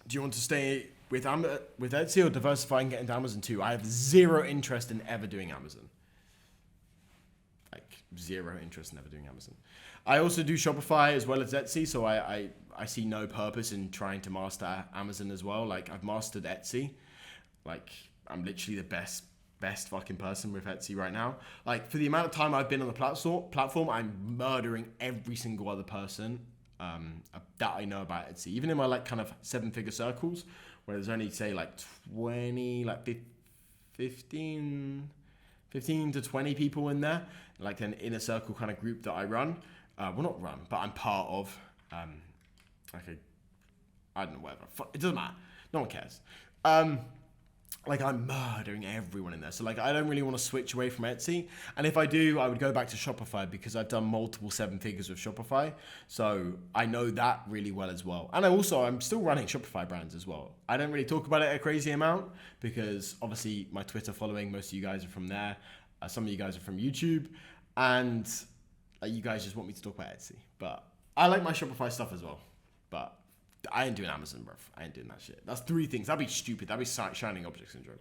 Do you want to stay with with Etsy or diversify and get into Amazon too? I have zero interest in ever doing Amazon. Like zero interest in ever doing Amazon. I also do Shopify as well as Etsy, so I see no purpose in trying to master Amazon as well. Like I've mastered Etsy. Like I'm literally the best fucking person with Etsy right now. Like for the amount of time I've been on the platform, I'm murdering every single other person that I know about Etsy. Even in my like kind of 7-figure circles, where there's only say like 20, like 15 to 20 people in there, like an inner circle kind of group that I run. Well, not run, but I'm part of. I don't know, whatever. It doesn't matter. No one cares. Like I'm murdering everyone in there. So like I don't really want to switch away from Etsy. And if I do, I would go back to Shopify because I've done multiple 7 figures with Shopify. So I know that really well as well. And I'm still running Shopify brands as well. I don't really talk about it a crazy amount because obviously my Twitter following, most of you guys are from there. Some of you guys are from YouTube. And you guys just want me to talk about Etsy. But I like my Shopify stuff as well. But I ain't doing Amazon, bro. I ain't doing that shit. That's 3 things. That'd be stupid. That'd be shining object syndrome.